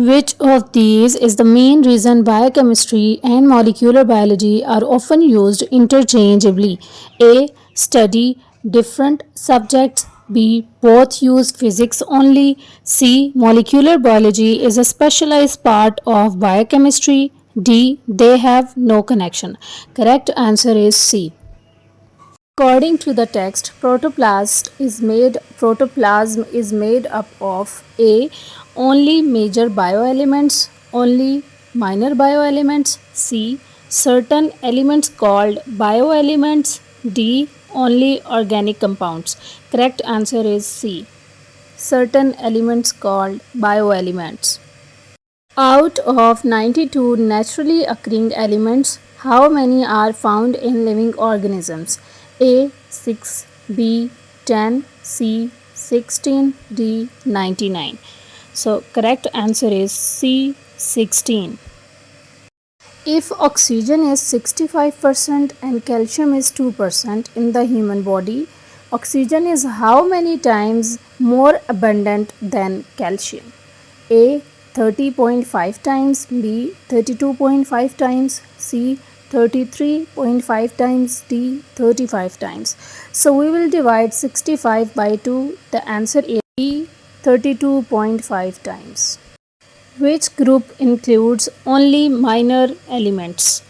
Which of these is the main reason biochemistry and molecular biology are often used interchangeably? A. Study different subjects. B. Both use physics only. C. Molecular biology is a specialized part of biochemistry. D. They have no connection. Correct answer is C. According to the text, protoplasm is made up of A. Only major bioelements, only minor bioelements, C. Certain elements called bioelements, D. Only organic compounds. Correct answer is C. Certain elements called bioelements. Out of 92 naturally occurring elements, how many are found in living organisms? A. 6, B. 10, C. 16, D. 99. So, correct answer is C. 16. If oxygen is 65% and calcium is 2% in the human body, oxygen is how many times more abundant than calcium? A. 30.5 times, B. 32.5 times, C. 33.5 times, D. 35 times. So we will divide 65 by 2. The answer is B. 32.5 times. Which group includes only minor elements?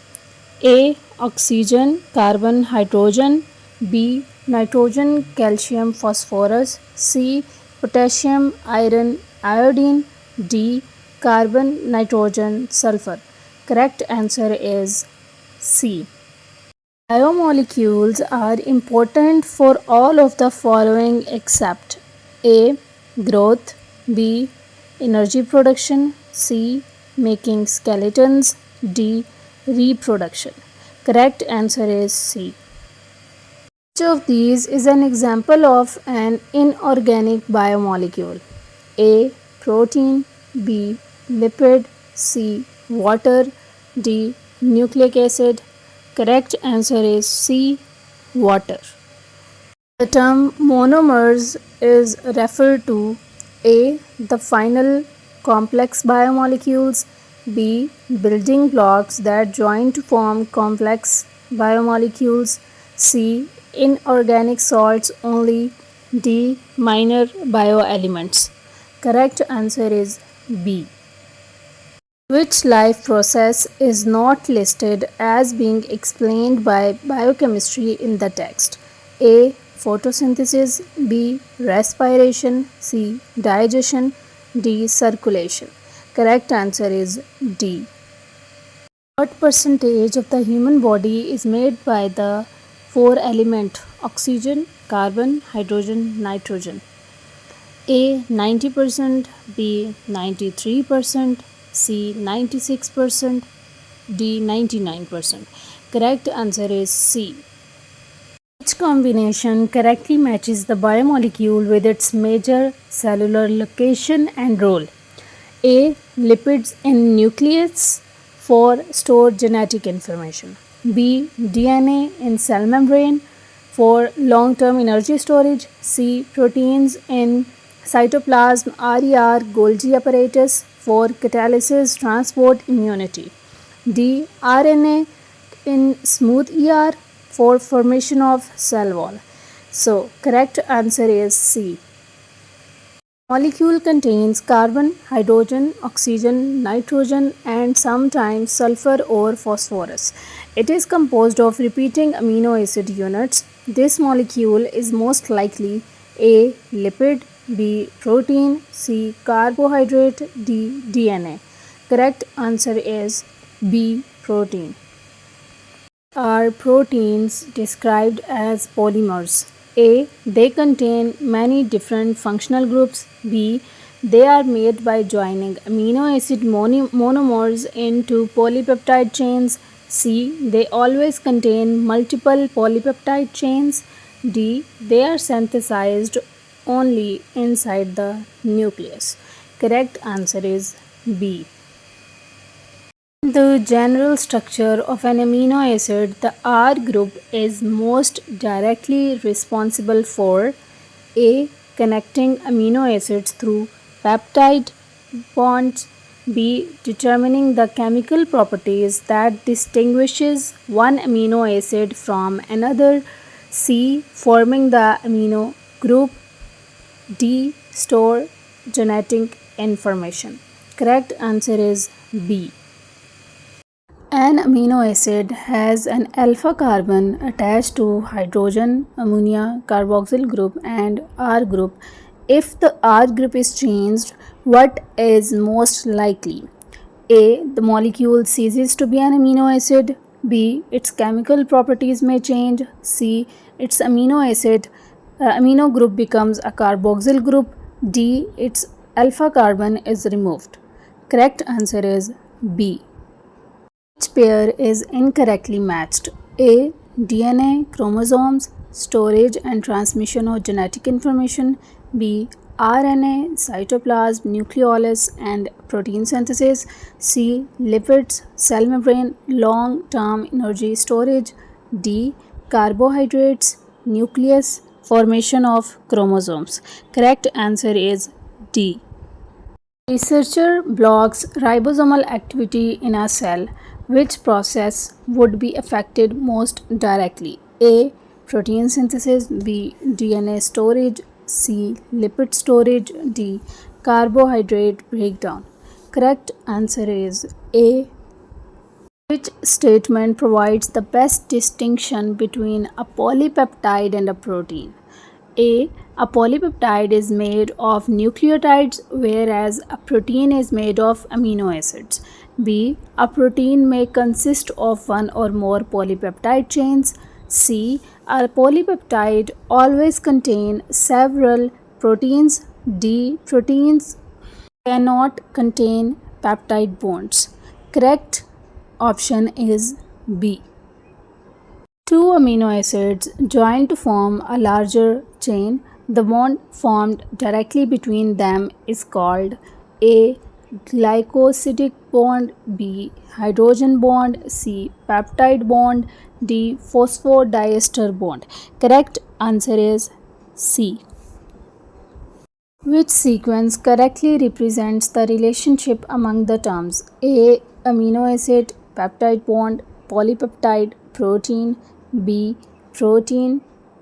A. Oxygen, carbon, hydrogen. B. Nitrogen, calcium, phosphorus. C. Potassium, iron, iodine. D. Carbon, nitrogen, sulfur. Correct answer is C. Biomolecules are important for all of the following except A. Growth. B. Energy production. C. Making skeletons. D. Reproduction. Correct answer is C. Which of these is an example of an inorganic biomolecule? A. Protein. B. Lipid. C. Water. D. Nucleic acid. Correct answer is C. Water. The term monomers is referred to A. The final complex biomolecules. B. Building blocks that join to form complex biomolecules. C. Inorganic salts only. D. Minor bioelements. Correct answer is B. Which life process is not listed as being explained by biochemistry in the text? A. Photosynthesis. B. Respiration. C. Digestion. D. Circulation. Correct answer is D. What percentage of the human body is made by the four elements oxygen, carbon, hydrogen, nitrogen? A. 90%. B. 93%. C. 96%. D. 99%. Correct answer is C. Which combination correctly matches the biomolecule with its major cellular location and role? A. Lipids in nucleus for store genetic information. B. DNA in cell membrane for long-term energy storage. C. Proteins in cytoplasm RER Golgi apparatus for catalysis transport immunity. D. RNA in smooth ER for formation of cell wall. So, correct answer is C. Molecule contains carbon, hydrogen, oxygen, nitrogen and sometimes sulfur or phosphorus. It is composed of repeating amino acid units. This molecule is most likely A. Lipid, B. Protein, C. Carbohydrate, D. DNA. Correct answer is B. Protein. Are proteins described as polymers? A. They contain many different functional groups. B. They are made by joining amino acid monomers into polypeptide chains. C. They always contain multiple polypeptide chains. D. They are synthesized only inside the nucleus. Correct answer is B. The general structure of an amino acid, the R group is most directly responsible for A. Connecting amino acids through peptide bonds. B. Determining the chemical properties that distinguishes one amino acid from another. C. Forming the amino group. D. Store genetic information. Correct answer is B. An amino acid has an alpha carbon attached to hydrogen, ammonia, carboxyl group and R group. If the R group is changed, what is most likely? A. The molecule ceases to be an amino acid. B. Its chemical properties may change. C. Its amino group becomes a carboxyl group. D. Its alpha carbon is removed. Correct answer is B. Each pair is incorrectly matched. A. DNA, chromosomes, storage and transmission of genetic information. B. RNA, cytoplasm, nucleolus and protein synthesis. C. Lipids, cell membrane, long-term energy storage. D. Carbohydrates, nucleus, formation of chromosomes. Correct answer is D. Researcher blocks ribosomal activity in a cell. Which process would be affected most directly? A. Protein synthesis. B. DNA storage. C. Lipid storage. D. Carbohydrate breakdown. Correct answer is A. Which statement provides the best distinction between a polypeptide and a protein? A. A polypeptide is made of nucleotides, whereas a protein is made of amino acids. B. A protein may consist of one or more polypeptide chains. C. A polypeptide always contain several proteins. D. Proteins cannot contain peptide bonds. Correct option is B. Two amino acids join to form a larger chain. The bond formed directly between them is called A. Glycosidic bond. B. Hydrogen bond. C. Peptide bond. D. Phosphodiester bond. Correct answer is C. Which sequence correctly represents the relationship among the terms? A. Amino acid, peptide bond, polypeptide, protein. B. Protein,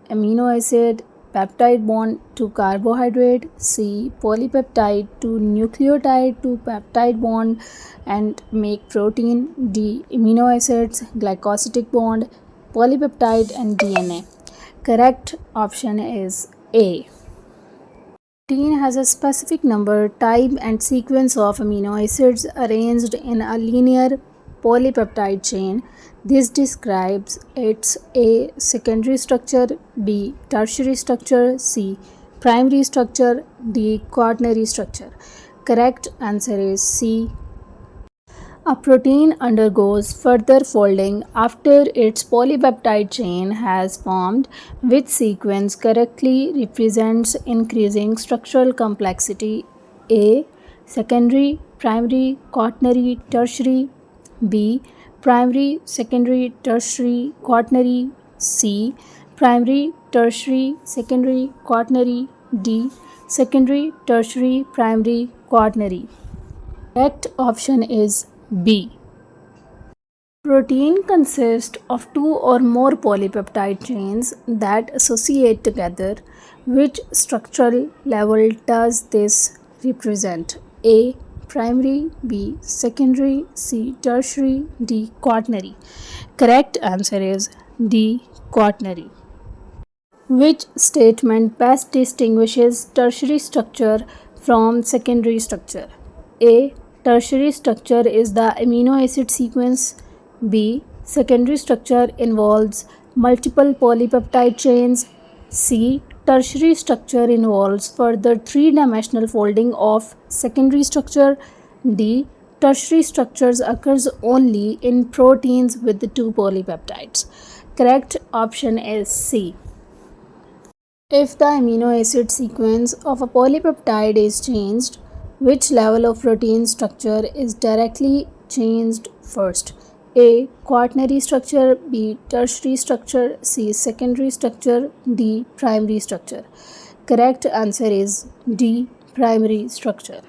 amino acid, peptide bond to carbohydrate. C. Polypeptide to nucleotide to peptide bond and make protein. D. Amino acids, glycosidic bond, polypeptide and DNA. Correct option is A. Protein has a specific number, type, and sequence of amino acids arranged in a linear polypeptide chain. This describes its A. Secondary structure, B. Tertiary structure, C. Primary structure, D. Quaternary structure. Correct answer is C. A protein undergoes further folding after its polypeptide chain has formed, which sequence correctly represents increasing structural complexity? A. Secondary, primary, quaternary, tertiary. B. Primary, secondary, tertiary, quaternary. C. Primary, tertiary, secondary, quaternary. D. Secondary, tertiary, primary, quaternary. Correct option is B. Protein consists of two or more polypeptide chains that associate together. Which structural level does this represent? A. Primary, B. Secondary, C. Tertiary, D. Quaternary. Correct answer is D. Quaternary. Which statement best distinguishes tertiary structure from secondary structure? A. Tertiary structure is the amino acid sequence. B. Secondary structure involves multiple polypeptide chains. C. Tertiary structure involves further three-dimensional folding of secondary structure. D. Tertiary structures occurs only in proteins with two polypeptides. Correct option is C. If the amino acid sequence of a polypeptide is changed, which level of protein structure is directly changed first? A. Quaternary structure. B. Tertiary structure. C. Secondary structure. D. Primary structure. Correct answer is D. Primary structure.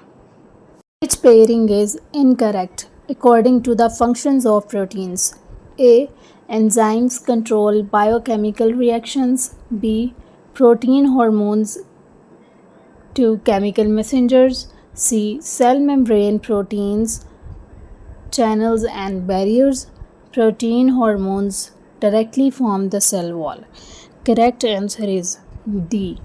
Which pairing is incorrect according to the functions of proteins? A. Enzymes control biochemical reactions. B. Protein hormones to chemical messengers. C. Cell membrane proteins, channels and barriers. Protein hormones directly form the cell wall. Correct answer is D.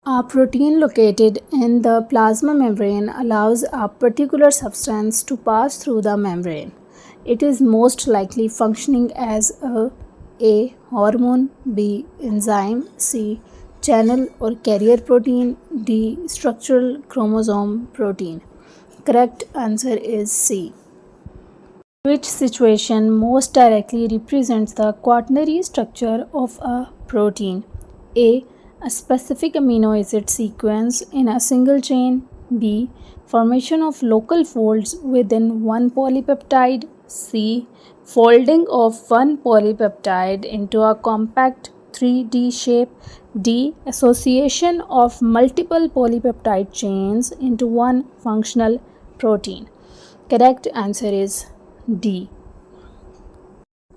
A protein located in the plasma membrane allows a particular substance to pass through the membrane. It is most likely functioning as A. Hormone, B. Enzyme, C. Channel or carrier protein, D. Structural chromosome protein. Correct answer is C. Which situation most directly represents the quaternary structure of a protein? A. A specific amino acid sequence in a single chain. B. Formation of local folds within one polypeptide. C. Folding of one polypeptide into a compact 3D shape. D. Association of multiple polypeptide chains into one functional protein. Correct answer is D.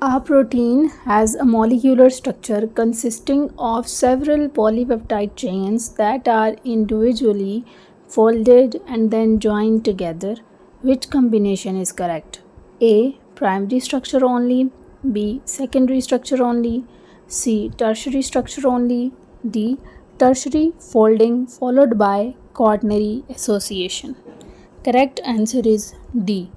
A protein has a molecular structure consisting of several polypeptide chains that are individually folded and then joined together. Which combination is correct? A. Primary structure only. B. Secondary structure only. C. Tertiary structure only. D. Tertiary folding followed by quaternary association. Correct answer is D.